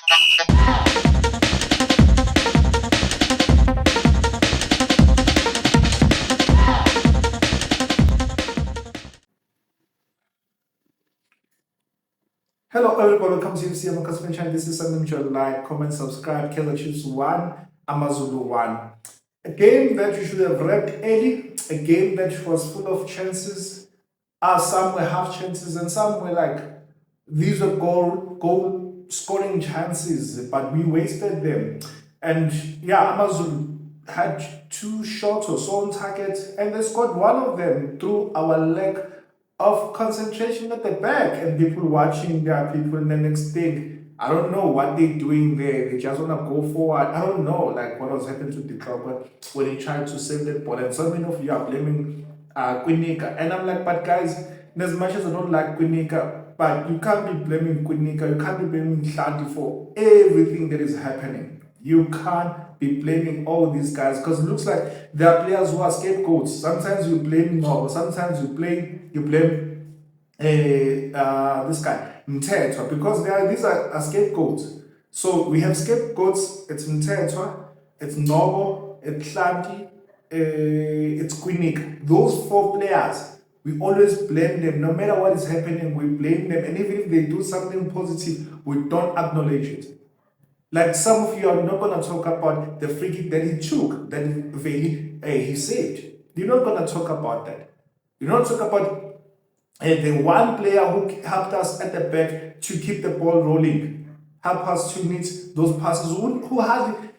Hello everybody, welcome to UCM Khosi Fans channel. This is something which you like, comment, subscribe. Kaiser Chiefs 1, Amazulu 1. A game that you should have read early, a game that was full of chances. Some were half chances and some were like, these were goal scoring chances, but we wasted them. And yeah, Amazulu had 2 shots or so on target and they scored one of them through our lack of concentration at the back, and people watching their people in the next thing. I don't know what they're doing there. They just want to go forward. I don't know like what was happening to the club when he tried to save that ball. And so many of you are blaming Quinika. And I'm like, but guys, as much as I don't like Quinika, but you can't be blaming Quinika. You can't be blaming Hlanti for everything that is happening. You can't be blaming all these guys because it looks like there are players who are scapegoats. Sometimes you blame Nobo, sometimes you blame this guy Mthethwa, because these are scapegoats. So we have scapegoats. It's Mthethwa, it's Nobo, it's Hlanti, it's Quinik. Those 4 players, we always blame them. No matter what is happening, we blame them. And even if they do something positive, we don't acknowledge it. Like some of you are not going to talk about the free kick that he took, that he saved. You're not going to talk about that. You're not talk about the one player who helped us at the back to keep the ball rolling, help us to meet those passes, who hardly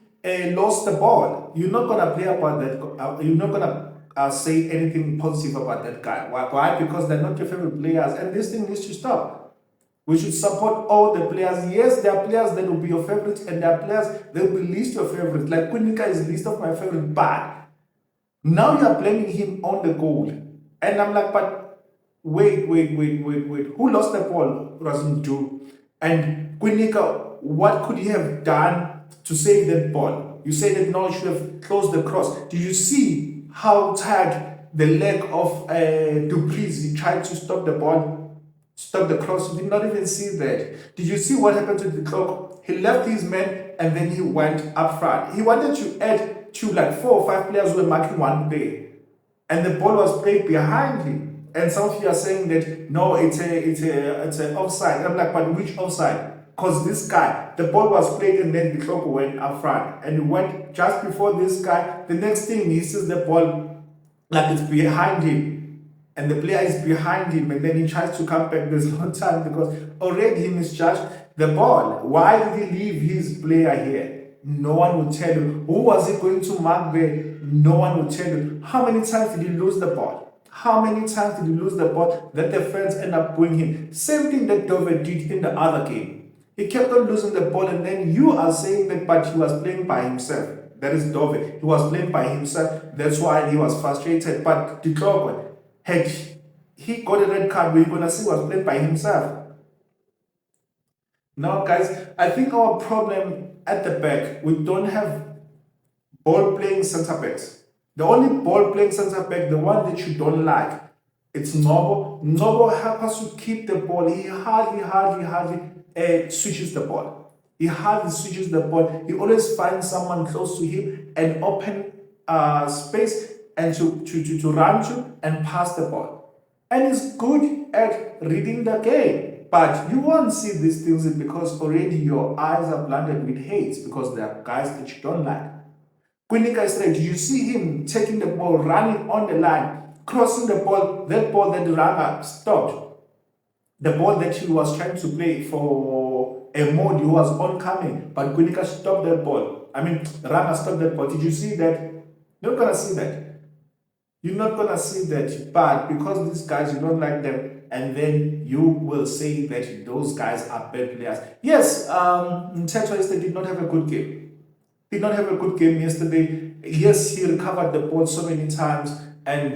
lost the ball. You're not going to play about that. You're not going to say anything positive about that guy. Why? Because they're not your favorite players, and this thing needs to stop. We should support all the players. Yes, there are players that will be your favorites, and there are players that will be least your favorite. Like Quinika is least of my favorite, but now you are blaming him on the goal. And I'm like, but wait. Who lost the ball? Doesn't do. And Quinika, what could he have done to save that ball? You say that no, he should have closed the cross. Did you see how tight the leg of Dupreez? He tried to stop the ball. Stop the cross. You did not even see that. Did you see what happened to the clock? He left his men and then he went up front. He wanted to add to like 4 or 5 players who were marking one play, and the ball was played behind him. And some of you are saying that no, it's a offside. I'm like, but which offside? Because this guy, the ball was played and then the clock went up front, and it went just before this guy. The next thing he sees the ball like it's behind him, and the player is behind him, and then he tries to come back. There's no time because already he misjudged the ball. Why did he leave his player here? No one will tell you. Who was he going to mark there? No one will tell you. How many times did he lose the ball? How many times did he lose the ball that the fans end up going him? Same thing that Dove did in the other game. He kept on losing the ball, and then you are saying that, but he was playing by himself. That is Dove. He was playing by himself. That's why he was frustrated. But the clock, had he got a red card, we're going to see was played by himself. Now, guys, I think our problem at the back, we don't have ball-playing centre-backs. The only ball-playing centre-back, the one that you don't like, it's Nobo. Nobo helps us to keep the ball. He hardly switches the ball. He hardly switches the ball. He always finds someone close to him and open space and to run to and pass the ball. And he's good at reading the game. But you won't see these things because already your eyes are blinded with hate because there are guys that you don't like. Quinika is right. You see him taking the ball, running on the line, crossing the ball, that ball that the runner stopped. The ball that he was trying to play for a mode, he was oncoming, but Quinika stopped that ball. I mean, the runner stopped that ball. Did you see that? You're not going to see that. You're not going to see that, but because these guys, you don't like them, and then you will say that those guys are bad players. Yes, Mthethwa yesterday did not have a good game. Did not have a good game yesterday. Yes, he recovered the ball so many times, and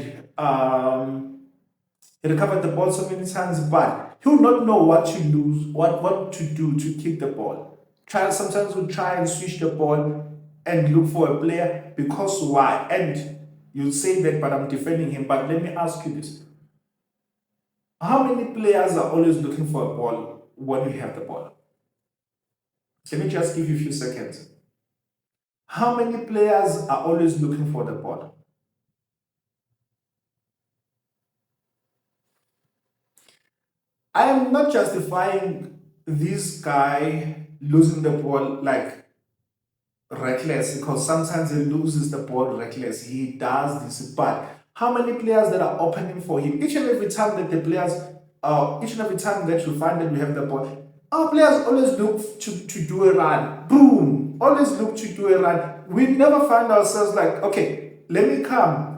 he recovered the ball so many times, but he will not know what to lose, what to do to keep the ball. Sometimes we'll try and switch the ball and look for a player because why? And you'll say that, but I'm defending him. But let me ask you this. How many players are always looking for a ball when we have the ball? Let me just give you a few seconds. How many players are always looking for the ball? I am not justifying this guy losing the ball like reckless, because sometimes he loses the ball reckless. He does this, but how many players that are opening for him each and every time that the players, each and every time that you find that we have the ball, our players always look to do a run. Boom! Always look to do a run. We never find ourselves like, okay, let me come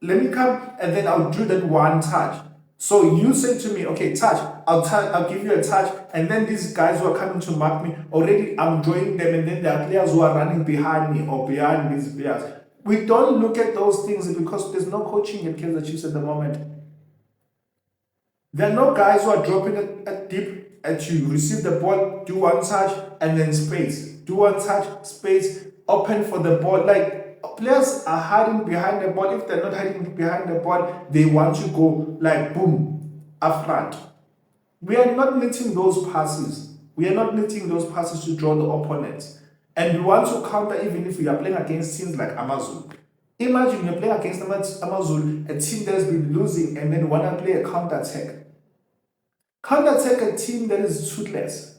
and then I'll do that one touch. So you say to me, okay, I'll give you a touch, and then these guys who are coming to mark me, already I'm drawing them, and then there are players who are running behind me or behind these players. We don't look at those things because there's no coaching at Kaiser Chiefs at the moment. There are no guys who are dropping it deep at you. Receive the ball, do one touch, and then space. Do one touch, space, open for the ball. Like, players are hiding behind the ball. If they're not hiding behind the ball, they want to go like boom, up front. We are not netting those passes. We are not netting those passes to draw the opponents. And we want to counter even if we are playing against teams like Amazulu. Imagine you're playing against Amazulu, a team that has been losing, and then want to play a counter-attack. Counter-attack a team that is toothless,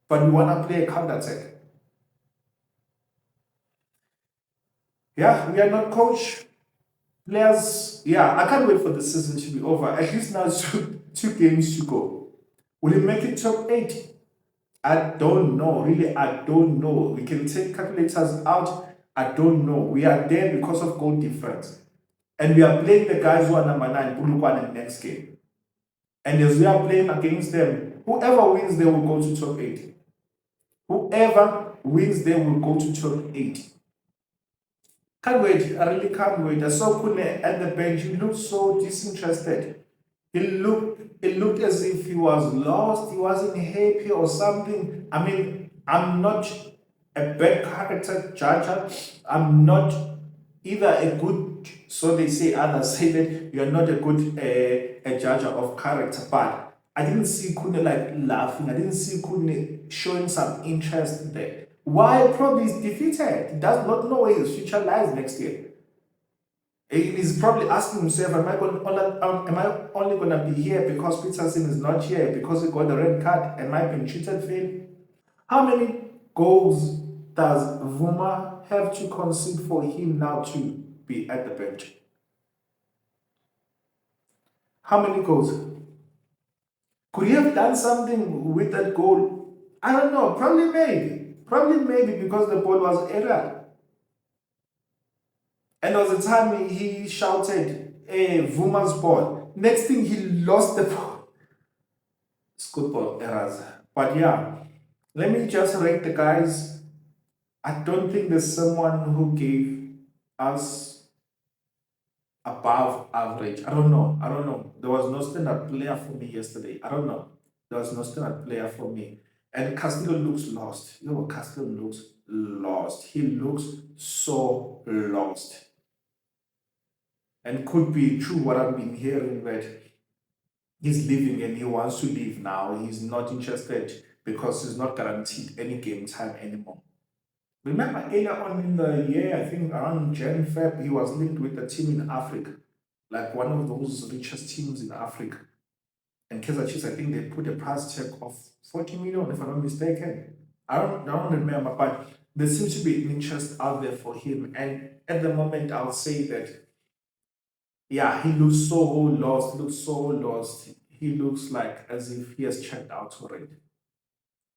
but we want to play a counter-attack. Yeah, we are not coach. Players, yeah, I can't wait for the season to be over. At least now it's two games to go. Will it make it top 8? I don't know. Really, I don't know. We can take calculators out. I don't know. We are there because of goal difference. And we are playing the guys who are number 9, Bulukwan, in the next game. And as we are playing against them, whoever wins, they will go to top 8. Whoever wins, they will go to top 8. Can't wait. I really can't wait. I saw Kune at the bench. He looked so disinterested. It looked as if he was lost. He wasn't happy or something. I mean, I'm not a bad character judge. I'm not either a good, so they say, others say that you're not a good a judge of character, but I didn't see Kune like laughing. I didn't see Kune showing some interest there. Why? Probably he's defeated. He does not know where his future lies next year. He's probably asking himself, am I only going to be here because Peterson is not here, because he got the red card? Am I being treated fairly? How many goals does Vuma have to concede for him now to be at the bench? How many goals? Could he have done something with that goal? I don't know. Probably maybe. Probably maybe because the ball was aerial. And there was a time he shouted, hey, Vuma's ball. Next thing, he lost the ball. It's football errors. But yeah, let me just rate the guys. I don't think there's someone who gave us above average. I don't know. There was no standard player for me yesterday. I don't know. There was no standard player for me. And Castillo looks lost. You know what? Castillo looks lost. He looks so lost. And could be true what I've been hearing, that he's leaving and he wants to leave now. He's not interested because he's not guaranteed any game time anymore. Remember earlier on in the year, I think around Jan, Feb, he was linked with a team in Africa, like one of those richest teams in Africa. And Kaiser Chiefs, I think they put a price tag of 40 million, if I'm not mistaken. I don't remember, but there seems to be an interest out there for him. And at the moment, I'll say that, yeah, he looks so lost. He looks like as if he has checked out already.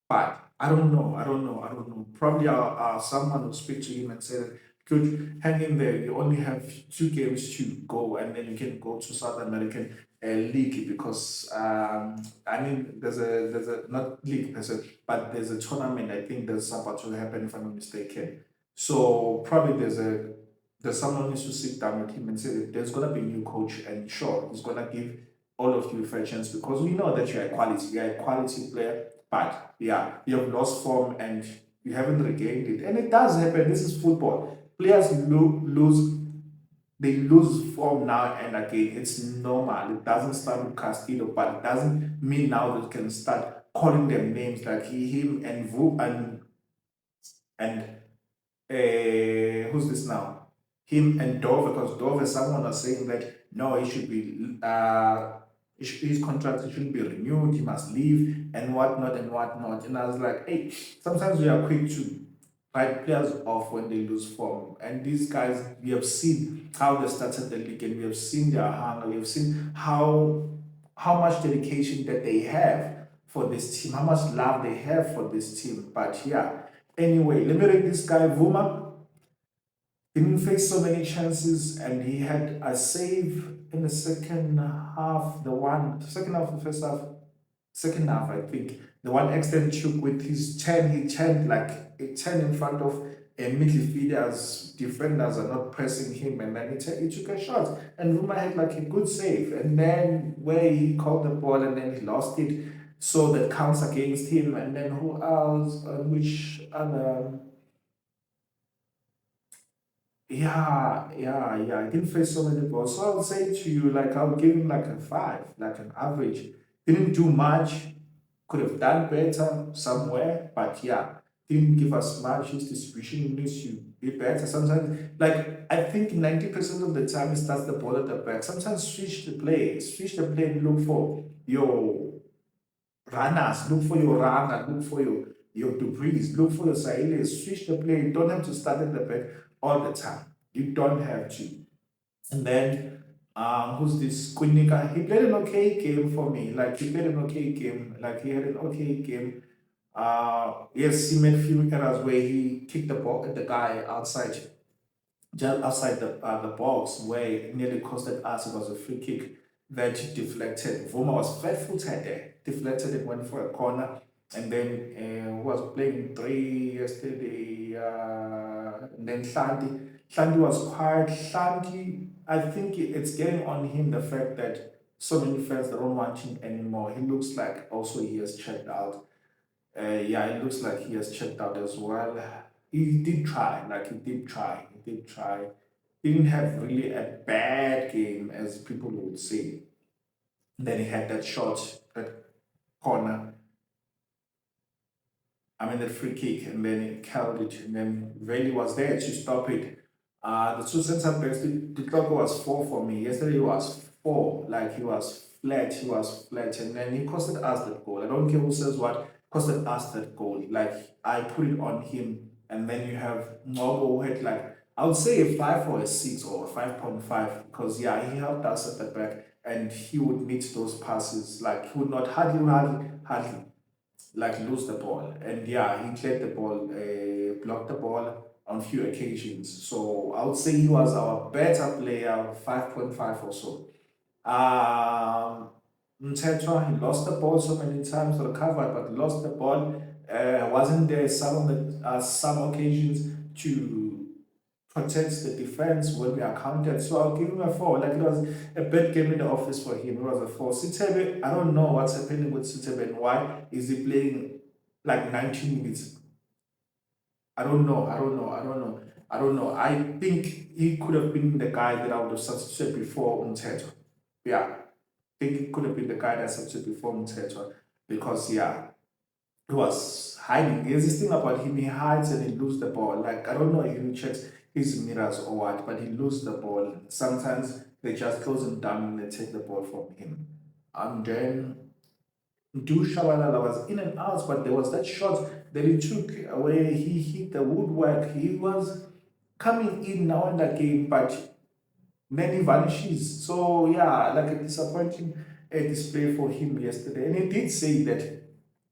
But I don't know. Probably someone will speak to him and say that, could hang in there. You only have 2 games to go, and then you can go to South American league, because I mean there's a not league but there's a tournament. I think that's about to happen, if I'm not mistaken. So probably there's someone who needs to sit down with him and say that there's gonna be a new coach, and sure, he's gonna give all of you a fair chance, because we know that you're a quality player. But yeah, you have lost form and you haven't regained it. And it does happen. This is football. Players lose form now and again. It's normal. It doesn't start with Castillo, but it doesn't mean now that it can start calling them names like him and and who's this now? Him and Dove, because Dove, someone was saying that no, he should be his contract shouldn't be renewed, he must leave and whatnot and whatnot. And I was like, hey, sometimes we are quick to write players off when they lose form. And these guys, we have seen how they started the league, and we have seen their hunger, we have seen how much dedication that they have for this team, how much love they have for this team. But yeah, anyway, let me rate this guy, Vuma. He didn't face so many chances, and he had a save in the second half, second half of the first half, second half, I think. The one extent took with his 10, he turned like a 10 in front of a midfielders, defenders are not pressing him, and then he took a shot. And Ruma had like a good save, and then where he caught the ball and then he lost it, so that counts against him. And then who else? Which other? Yeah. I didn't face so many balls. So I'll say to you, like, I'll give him like a five, like an average. Didn't do much, could have done better somewhere, but yeah, didn't give us much. His distribution needs to be better. Sometimes, like, I think 90% of the time he starts the ball at the back. Sometimes switch the play and look for your runners, look for your runner, look for your Duprees, look for your Sahilis, switch the play. You don't have to start at the back all the time. You don't have to. And then who's this Kunika? He played an okay game for me. Like he played an okay game. Like he had an okay game. Yes, he made few errors where he kicked the ball at the guy outside, just outside the box, where it nearly costed us. It was a free kick that deflected. Vuma was flat-footed there, deflected it, went for a corner, and then who was playing three yesterday, and then Shanti was quiet. Shanti, I think it's getting on him the fact that so many fans don't want him anymore. He looks like also he has checked out. Yeah, it looks like he has checked out as well. He did try, like he did try. He didn't have really a bad game, as people would say. Then he had that shot, that corner, that free kick, and then he held it, and then really was there to stop it. The two centre backs, the clock was four for me. Yesterday he was four, like he was flat, and then he costed us that goal. I don't care who says what, costed us that goal. Like I put it on him, and then you have Ngogo who had like I would say a 5 or a 6 or a 5.5 because yeah, he helped us at the back and he would meet those passes. Like he would not hardly like lose the ball. And yeah, he cleared the ball, blocked the ball on few occasions. So I would say he was our better player, 5.5 or so. Mtetwa, he lost the ball so many times, recovered, but lost the ball. Wasn't there some occasions to protect the defense when we are counted. So I'll give him a 4. Like it was a bad game in the office for him. It was a 4. Sitebe, I don't know what's happening with Sitebe and why is he playing like 19 minutes. I don't know. I think he could have been the guy that I would have substituted before Umteto. Yeah. I think he could have been the guy that substituted before Umteto because yeah, he was hiding. There's this thing about him, he hides and he loses the ball. Like, I don't know if he checks his mirrors or what, but he loses the ball. Sometimes they just close him down and they take the ball from him. And then Du Shabalala was in and out, but there was that shot that he took where he hit the woodwork. He was coming in now in that game, but then he vanishes. So yeah, like a disappointing display for him yesterday. And he did say that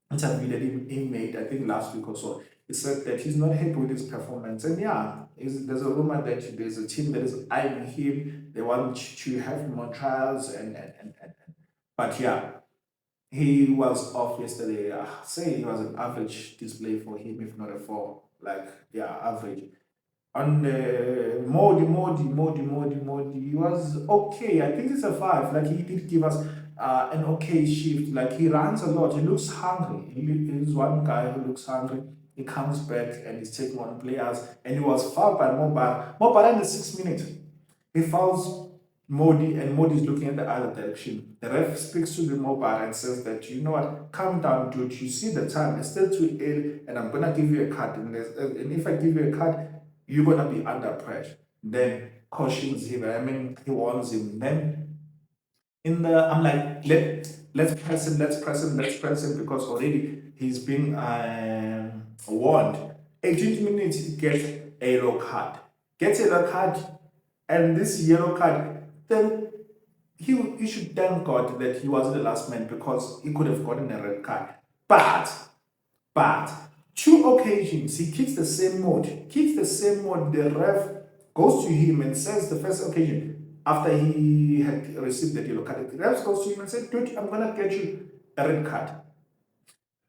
interview that he made, I think last week or so, he said that he's not happy with his performance. And yeah, there's a rumor that there's a team that is eyeing him. They want to have him on trials and. But yeah, he was off yesterday. Say it was an average display for him, if not a 4. Like, yeah, average. On Modi, he was okay. I think it's a 5. Like, he did give us an okay shift. Like, he runs a lot. He looks hungry. He's one guy who looks hungry. He comes back and he's taking on players. And he was fouled by Mobara. Mobara in the 6th minute. He fouls Modi, and Modi is looking at the other direction. The ref speaks to the mobile and says that, you know what, calm down, dude. You see the time, it's still too early, and I'm gonna give you a card. And if I give you a card, you're gonna be under pressure. Then cautions him. I mean, he warns him. Then I'm like, let's press him, let's press him, because already he's been warned. 18 minutes, he gets a yellow card. Gets a yellow card, and this yellow card, then he should thank God that he wasn't the last man, because he could have gotten a red card. But two occasions he kicks the same mode. The ref goes to him and says, the first occasion after he had received the yellow card, the ref goes to him and said, dude, I'm gonna get you a red card.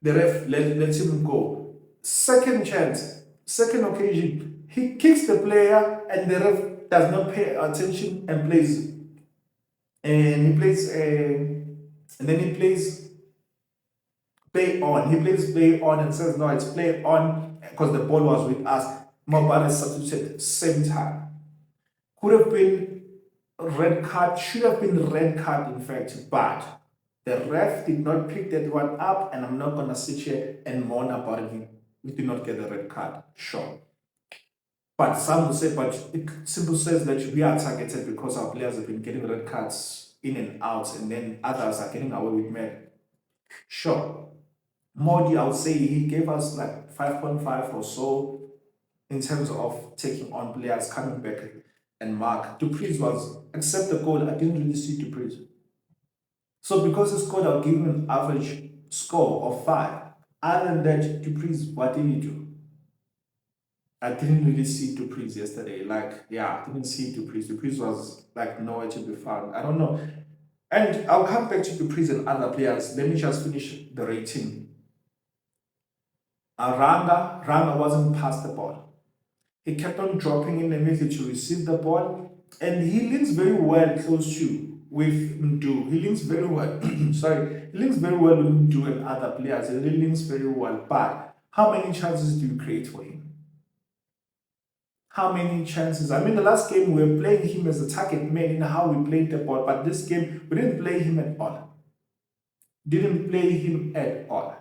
The ref lets him go. Second chance, second occasion, he kicks the player and the ref does not pay attention and plays. And then he plays play on. He plays play on and says, no, it's play on, because the ball was with us. Mobile is substituted same time. Could have been red card, should have been red card in fact, but the ref did not pick that one up, and I'm not gonna sit here and mourn about it. We did not get the red card, sure. But some will say, but it simply says that we are targeted because our players have been getting red cards in and out, and then others are getting away with men. Sure. Modi, I would say he gave us like 5.5 or so in terms of taking on players, coming back and mark. Dupreez was, except the goal, I didn't really see Dupreez. So because he scored, I'll give him an average score of 5. Other than that, Dupreez, what did he do? I didn't really see Dupreez yesterday. Like, yeah, I didn't see Dupreez. Dupreez was like nowhere to be found. I don't know. And I'll come back to Dupreez and other players. Let me just finish the rating. Ranga wasn't past the ball. He kept on dropping in the middle to receive the ball, and he links very well close to with Mdu. He links very well. Sorry, he links very well with Mdu and other players. He really links very well. But how many chances do you create for him? How many chances? I mean, the last game we were playing him as a target man in how we played the ball, but this game we didn't play him at all. Didn't play him at all.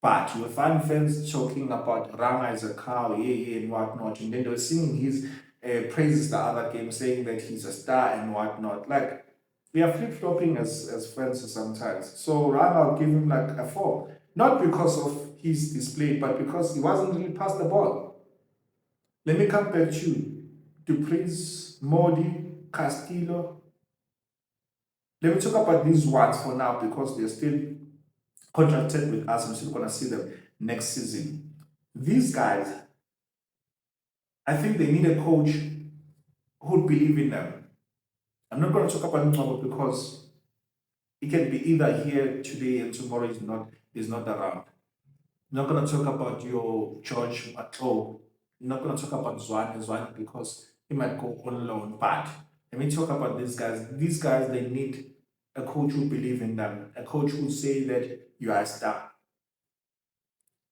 But you will find fans talking about Ranga as a cow, and whatnot, and then they were singing his praises the other game, saying that he's a star and whatnot. Like, we are flip-flopping as fans sometimes. So Ranga, I'll give him like a 4. Not because of his display, but because he wasn't really past the ball. Let me come back to Dupreez, Modi, Castillo. Let me talk about these ones for now, because they're still contracted with us. I'm still going to see them next season. These guys, I think they need a coach who would believe in them. I'm not going to talk about Ngcobo because he can be either here today and tomorrow is not around. I'm not going to talk about your George Atlo. I'm not going to talk about Zwane because he might go on loan. But let me talk about these guys. These guys, they need a coach who believe in them. A coach who say that you are a star.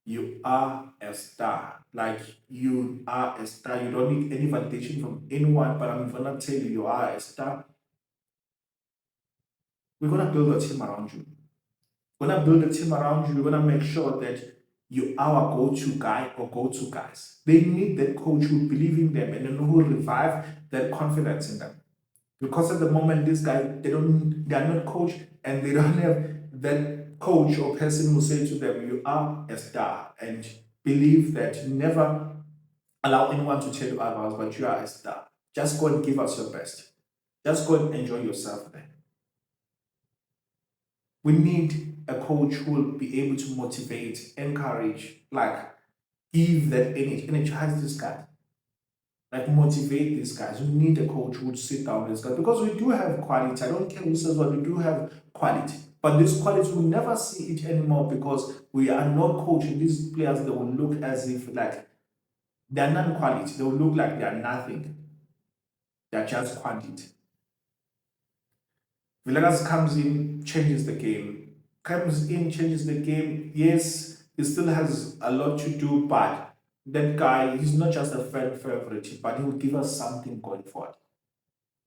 You are a star. Like, you are a star. You don't need any validation from anyone, but I'm going to tell you, you are a star. We're going to build a team around you. We're going to build a team around you. We're going to make sure that you are a go-to guy or go-to guys. They need that coach who believe in them and then who will revive that confidence in them. Because at the moment, these guys, they are not coached, and they don't have that coach or person who say to them, you are a star, and believe that. Never allow anyone to tell you otherwise, but you are a star. Just go and give us your best. Just go and enjoy yourself there. We need a coach who will be able to motivate, encourage, like give that energy, energize this guy. Like, motivate these guys. We need a coach who would sit down with these guys, because we do have quality. I don't care who says what, we do have quality. But this quality, we'll never see it anymore, because we are not coaching these players. They will look as if like they're non-quality. They will look like they are nothing. They're just quantity. Villegas comes in, changes the game. Changes the game. Yes, he still has a lot to do, but that guy, he's not just a fan favorite, but he will give us something going forward.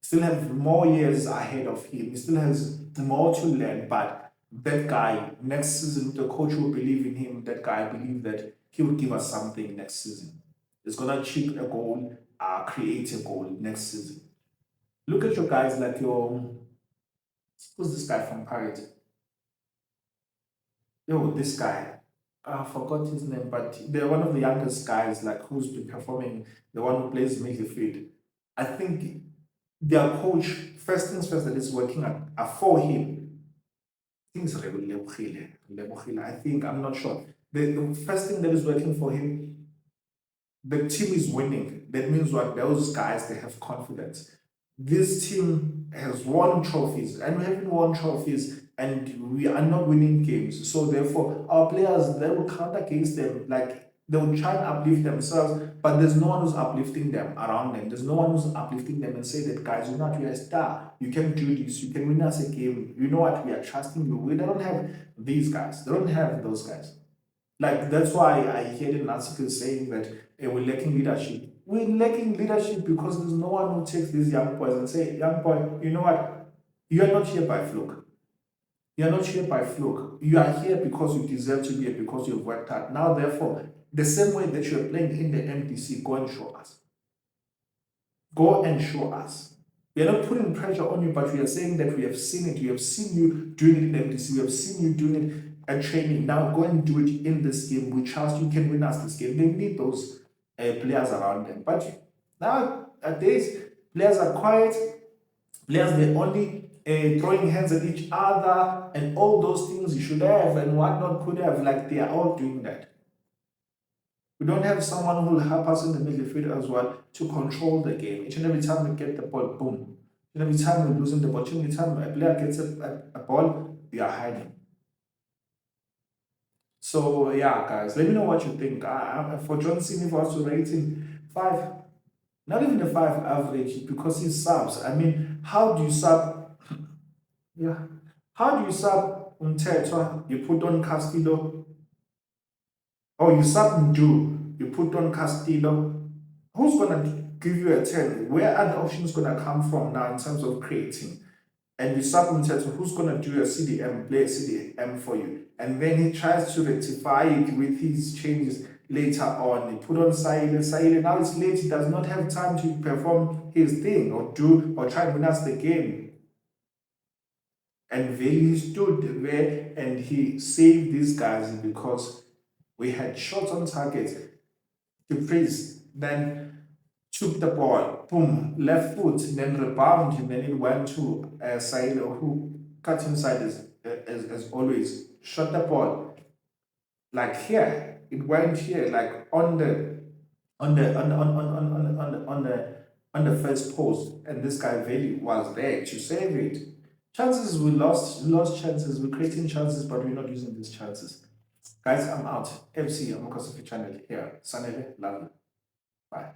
Still have more years ahead of him. He still has more to learn. But that guy, next season, the coach will believe in him. That guy, I believe that he will give us something next season. He's gonna chip a goal, create a goal next season. Look at your guys like who's this guy from Pirates? Yo, this guy. I forgot his name, but they're one of the youngest guys, like who's been performing, the one who plays midfield. I think their coach, first things first, that is working for him. Things I think, I'm not sure. The first thing that is working for him, the team is winning. That means what? Those guys, they have confidence. This team has won trophies, and we haven't won trophies, and we are not winning games. So therefore, our players, they will count against them. Like, they will try and uplift themselves, but there's no one who's uplifting them around them. There's no one who's uplifting them and say that, guys, you know what, you're a star. You can do this. You can win us a game. You know what, we are trusting you. They don't have these guys. They don't have those guys. Like, that's why I heard an article saying that we're lacking leadership. We're lacking leadership because there's no one who takes these young boys and say, young boy, you know what? You are not here by fluke. You are not here by fluke. You are here because you deserve to be here, because you've worked hard. Now, therefore, the same way that you're playing in the MDC, go and show us. Go and show us. We are not putting pressure on you, but we are saying that we have seen it. We have seen you doing it in MDC. We have seen you doing it at training. Now go and do it in this game. We trust you can win us this game. They need those players around them. But nowadays, players are quiet. Players, they're only throwing hands at each other and all those things you should have and whatnot could have. Like, they are all doing that. We don't have someone who will help us in the midfield as well to control the game. Each and every time we get the ball, boom. Each and every time we're losing the ball, each and every time a player gets a ball, we are hiding. So, yeah, guys, let me know what you think. For John Cena, for us to rate him 5, not even a 5 average, because he subs. I mean, how do you sub? Yeah. How do you sub Umthetwa? You put on Castillo. Oh, you sub Ndu. You put on Castillo. Who's going to give you a 10? Where are the options going to come from now in terms of creating? And you sub Umthetwa, who's going to do a CDM, play a CDM for you? And then he tries to rectify it with his changes later on. He put on Saile. Now it's late. He does not have time to perform his thing or try and win us the game. And Veli stood there and he saved these guys because we had shots on target. The priest then took the ball, boom, left foot, then rebound, and then it went to Sailo, who cut inside as always, shot the ball like here. It went here, like on the first post, and this guy Veli was there to save it. Chances we lost chances. We're creating chances, but we're not using these chances. Guys, I'm out. FC, I'm Khosi channel here. Sanele, love you. Bye.